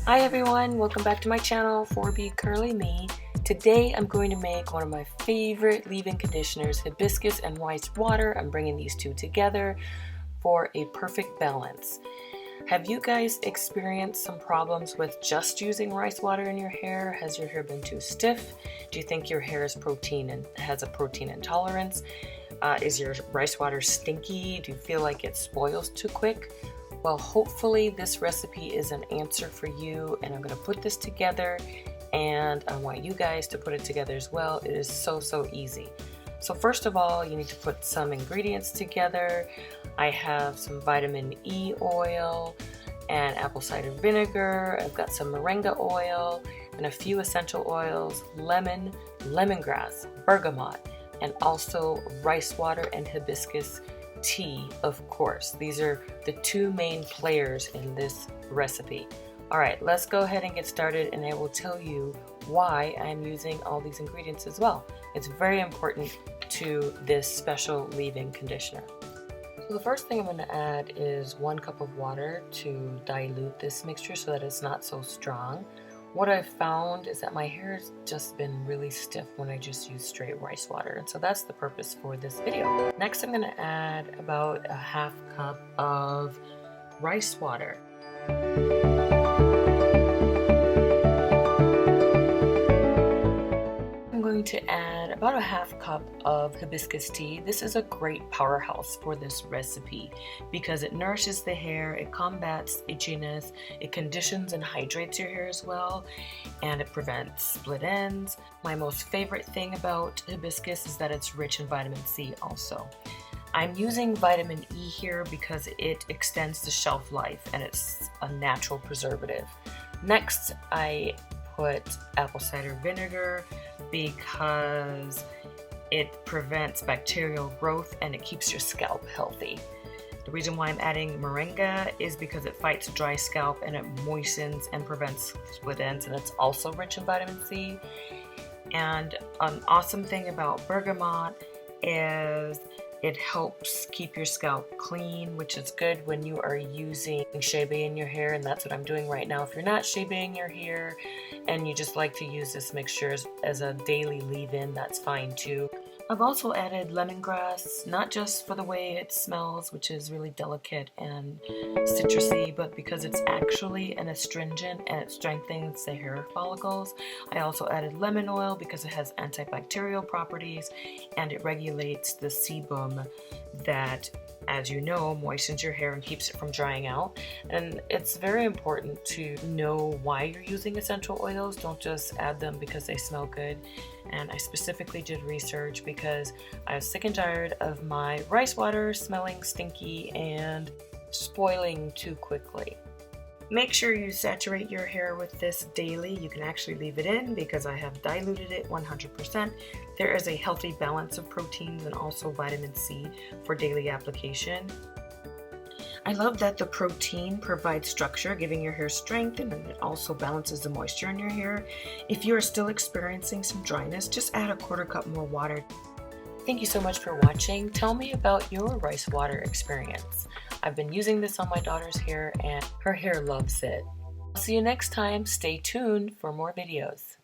Hi everyone, welcome back to my channel, 4B Curly Me. Today I'm going to make one of my favorite leave-in conditioners, hibiscus and rice water. I'm bringing these two together for a perfect balance. Have you guys experienced some problems with just using rice water in your hair? Has your hair been too stiff? Do you think your hair is protein and has a protein intolerance? Is your rice water stinky? Do you feel like it spoils too quick? Well, hopefully this recipe is an answer for you, and I'm going to put this together, and I want you guys to put it together as well. It is so easy. So first of all, you need to put some ingredients together. I have some vitamin E oil and apple cider vinegar. I've got some moringa oil and a few essential oils, lemon, lemongrass, bergamot, and also rice water and hibiscus tea, of course. These are the two main players in this recipe. Alright, let's go ahead and get started, and I will tell you why I'm using all these ingredients as well. It's very important to this special leave-in conditioner. So the first thing I'm going to add is 1 cup of water to dilute this mixture so that it's not so strong. What I've found is that my hair has just been really stiff when I just use straight rice water, and so that's the purpose for this video. Next, I'm going to add about a 1/2 cup of rice water. I'm going to add about a 1/2 cup of hibiscus tea. This is a great powerhouse for this recipe because it nourishes the hair, it combats itchiness, it conditions and hydrates your hair as well, and it prevents split ends. My most favorite thing about hibiscus is that it's rich in vitamin C also. I'm using vitamin E here because it extends the shelf life and it's a natural preservative. Next, I put apple cider vinegar because it prevents bacterial growth and it keeps your scalp healthy. The reason why I'm adding moringa is because it fights dry scalp and it moistens and prevents split ends, and it's also rich in vitamin C. And an awesome thing about bergamot is it helps keep your scalp clean, which is good when you are using shea butter in your hair, and that's what I'm doing right now. If you're not shea butting your hair and you just like to use this mixture as a daily leave-in, that's fine too. I've also added lemongrass, not just for the way it smells, which is really delicate and citrusy, but because it's actually an astringent and it strengthens the hair follicles. I also added lemon oil because it has antibacterial properties and it regulates the sebum that, as you know, moistens your hair and keeps it from drying out. And it's very important to know why you're using essential oils. Don't just add them because they smell good. And I specifically did research because I was sick and tired of my rice water smelling stinky and spoiling too quickly. Make sure you saturate your hair with this daily. You can actually leave it in because I have diluted it 100%. There is a healthy balance of proteins and also vitamin C for daily application. I love that the protein provides structure, giving your hair strength, and it also balances the moisture in your hair. If you are still experiencing some dryness, just add a 1/4 cup more water. Thank you so much for watching. Tell me about your rice water experience. I've been using this on my daughter's hair and her hair loves it. I'll see you next time. Stay tuned for more videos.